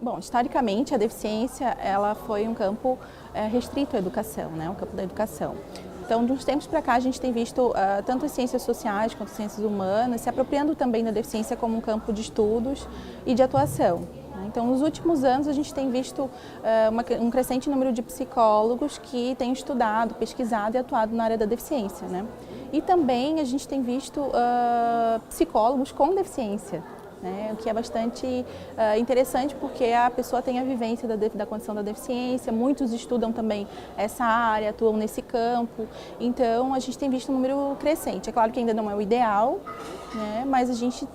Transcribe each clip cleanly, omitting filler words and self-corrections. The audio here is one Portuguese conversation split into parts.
Bom, historicamente a deficiência ela foi um campo restrito à educação, né, um campo da educação. Então, de uns tempos para cá, a gente tem visto tanto as ciências sociais quanto as ciências humanas se apropriando também da deficiência como um campo de estudos e de atuação. Então, nos últimos anos, a gente tem visto um crescente número de psicólogos que têm estudado, pesquisado e atuado na área da deficiência, né? E também a gente tem visto psicólogos com deficiência, né? O que é bastante interessante porque a pessoa tem a vivência da condição da deficiência, muitos estudam também essa área, atuam nesse campo, então a gente tem visto um número crescente. É claro que ainda não é o ideal, né? Mas a gente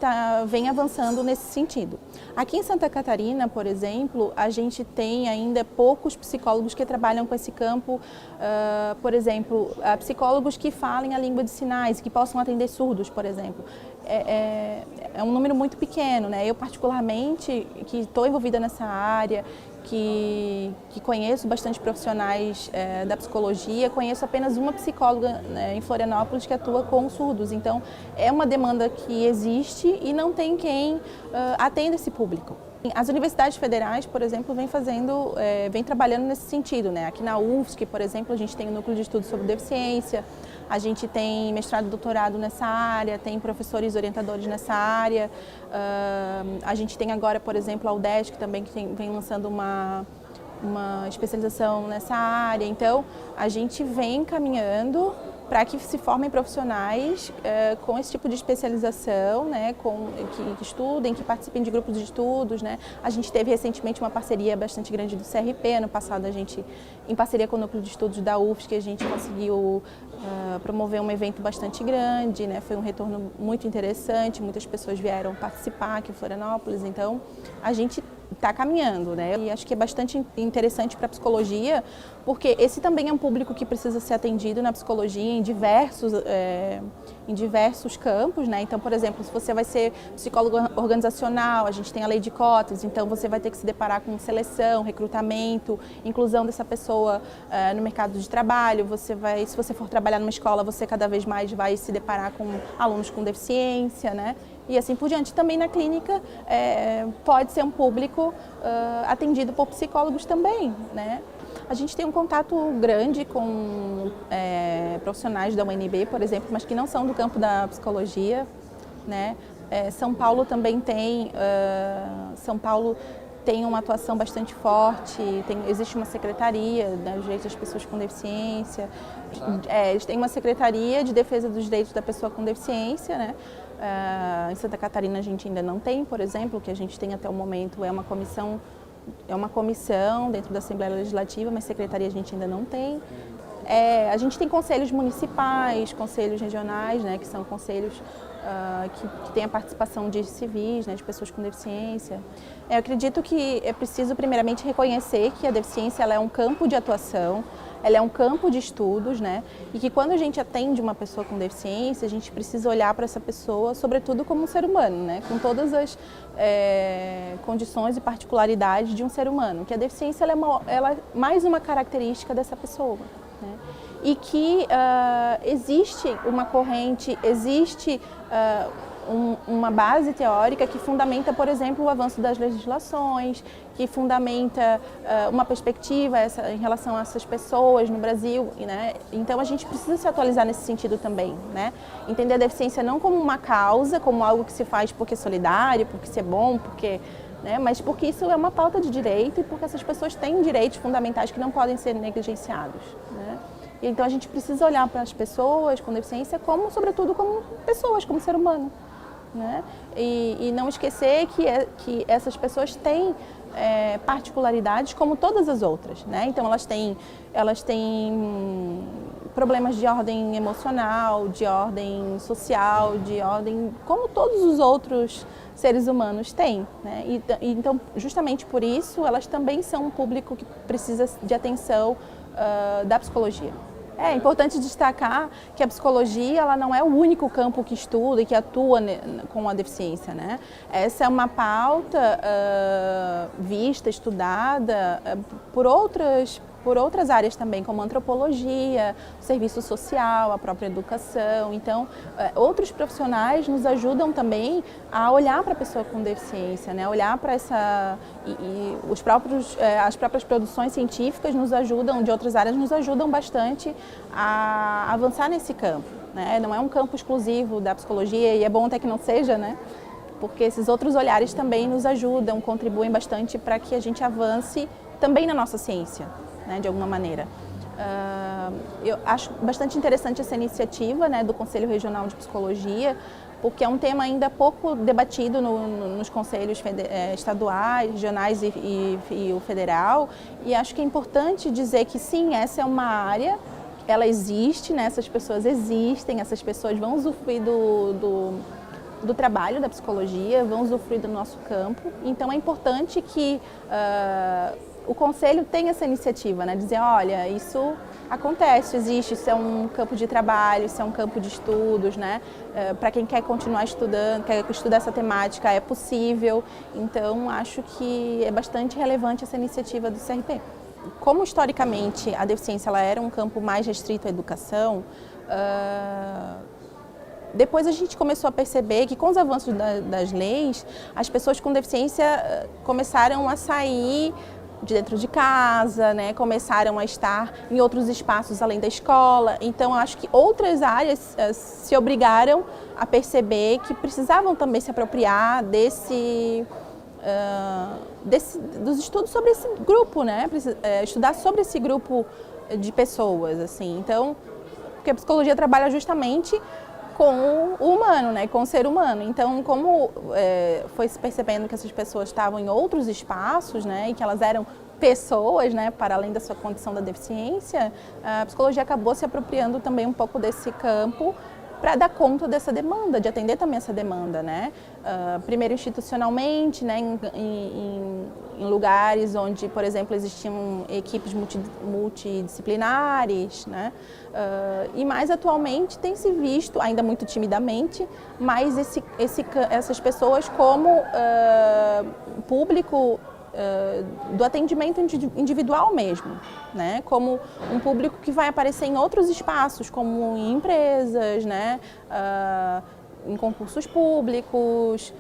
vem avançando nesse sentido. Aqui em Santa Catarina, por exemplo, a gente tem ainda poucos psicólogos que trabalham com esse campo, por exemplo, psicólogos que falem a língua de sinais, que possam atender surdos, por exemplo. É um número muito pequeno, né? Eu particularmente, que estou envolvida nessa área, que conheço bastante profissionais da psicologia, conheço apenas uma psicóloga, né, em Florianópolis que atua com surdos. Então, é uma demanda que existe e não tem quem atenda esse público. As universidades federais, por exemplo, vem trabalhando nesse sentido, né? Aqui na UFSC, por exemplo, a gente tem o Núcleo de Estudos sobre Deficiência, a gente tem mestrado e doutorado nessa área, tem professores orientadores nessa área, a gente tem agora, por exemplo, a UDESC também, que vem lançando uma especialização nessa área. Então, a gente vem caminhando para que se formem profissionais com esse tipo de especialização, né, que estudem, que participem de grupos de estudos, né. A gente teve recentemente uma parceria bastante grande do CRP, ano passado a gente, em parceria com o Núcleo de Estudos da UFSC, a gente conseguiu promover um evento bastante grande, né, foi um retorno muito interessante, muitas pessoas vieram participar aqui em Florianópolis, então a gente está caminhando, né? E acho que é bastante interessante para a psicologia, porque esse também é um público que precisa ser atendido na psicologia em diversos campos, né? Então, por exemplo, se você vai ser psicólogo organizacional, a gente tem a lei de cotas, então você vai ter que se deparar com seleção, recrutamento, inclusão dessa pessoa no mercado de trabalho. Se você for trabalhar numa escola, você cada vez mais vai se deparar com alunos com deficiência, né? E assim por diante. Também na clínica pode ser um público atendido por psicólogos também, né? A gente tem um contato grande com profissionais da UNB, por exemplo, mas que não são do campo da psicologia, né? São Paulo também tem, uma atuação bastante forte, existe uma secretaria, né, dos direitos das pessoas com deficiência, eles têm uma secretaria de defesa dos direitos da pessoa com deficiência, né? Em Santa Catarina a gente ainda não tem, por exemplo, o que a gente tem até o momento é uma comissão dentro da Assembleia Legislativa, mas secretaria a gente ainda não tem. A gente tem conselhos municipais, conselhos regionais, né, que são conselhos que têm a participação de civis, né, de pessoas com deficiência. Eu acredito que é preciso primeiramente reconhecer que a deficiência ela é um campo de atuação, ela é um campo de estudos, né, e que quando a gente atende uma pessoa com deficiência, a gente precisa olhar para essa pessoa, sobretudo como um ser humano, né, com todas as condições e particularidades de um ser humano, que a deficiência ela é mais uma característica dessa pessoa, né? E que existe uma corrente, existe uma base teórica que fundamenta, por exemplo, o avanço das legislações, que fundamenta uma perspectiva em relação a essas pessoas no Brasil, né? Então a gente precisa se atualizar nesse sentido também, né? Entender a deficiência não como uma causa, como algo que se faz porque é solidário, porque isso é bom, né? Mas porque isso é uma pauta de direito e porque essas pessoas têm direitos fundamentais que não podem ser negligenciados, né? E então a gente precisa olhar para as pessoas com deficiência sobretudo como pessoas, como ser humano, né? E não esquecer que essas pessoas têm particularidades como todas as outras, né? Então elas têm problemas de ordem emocional, de ordem social, de ordem como todos os outros seres humanos têm, né? E então justamente por isso elas também são um público que precisa de atenção da psicologia. É importante destacar que a psicologia ela não é o único campo que estuda e que atua com a deficiência, né? Essa é uma pauta vista, estudada por outras por outras áreas também, como antropologia, serviço social, a própria educação. Então, outros profissionais nos ajudam também a olhar para a pessoa com deficiência, né? Olhar para essa... as próprias produções científicas nos ajudam, de outras áreas, nos ajudam bastante a avançar nesse campo, né? Não é um campo exclusivo da psicologia, e é bom até que não seja, né? Porque esses outros olhares também nos ajudam, contribuem bastante para que a gente avance também na nossa ciência, né, de alguma maneira. Eu acho bastante interessante essa iniciativa, né, do Conselho Regional de Psicologia, porque é um tema ainda pouco debatido nos conselhos estaduais, regionais e o federal, e acho que é importante dizer que sim, essa é uma área, ela existe, né, essas pessoas existem, essas pessoas vão usufruir do trabalho da psicologia, vão usufruir do nosso campo. Então é importante que o Conselho tenha essa iniciativa, né? Dizer, olha, isso acontece, existe, isso é um campo de trabalho, isso é um campo de estudos, né? Para quem quer continuar estudando, quer estudar essa temática, é possível. Então acho que é bastante relevante essa iniciativa do CRP. Como historicamente a deficiência ela era um campo mais restrito à educação, depois a gente começou a perceber que com os avanços das leis, as pessoas com deficiência começaram a sair de dentro de casa, né? Começaram a estar em outros espaços além da escola. Então, acho que outras áreas se obrigaram a perceber que precisavam também se apropriar dos estudos sobre esse grupo, né? Estudar sobre esse grupo de pessoas, assim. Então, porque a psicologia trabalha justamente com o humano, né, com o ser humano. Então, como foi se percebendo que essas pessoas estavam em outros espaços, né, e que elas eram pessoas, né, para além da sua condição da deficiência, a psicologia acabou se apropriando também um pouco desse campo para dar conta dessa demanda, de atender também essa demanda, né? Primeiro institucionalmente, né, em lugares onde, por exemplo, existiam equipes multidisciplinares, né? E mais atualmente tem se visto, ainda muito timidamente, mas essas pessoas como público do atendimento individual mesmo, né? Como um público que vai aparecer em outros espaços, como em empresas, né? Em concursos públicos,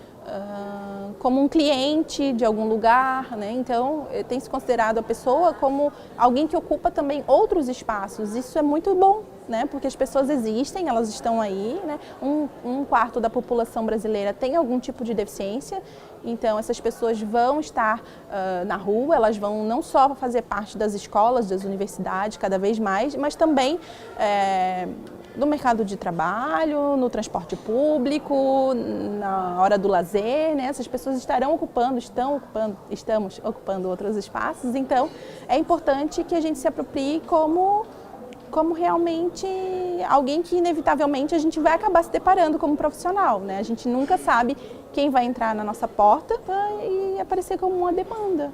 como um cliente de algum lugar, né? Então, tem se considerado a pessoa como alguém que ocupa também outros espaços. Isso é muito bom, né? Porque as pessoas existem, elas estão aí, né? Um quarto da população brasileira tem algum tipo de deficiência, então essas pessoas vão estar na rua, elas vão não só fazer parte das escolas, das universidades, cada vez mais, mas também no mercado de trabalho, no transporte público, na hora do lazer, né? Essas pessoas estamos ocupando outros espaços, então é importante que a gente se aproprie como realmente alguém que inevitavelmente a gente vai acabar se deparando como profissional, né? A gente nunca sabe quem vai entrar na nossa porta e aparecer como uma demanda.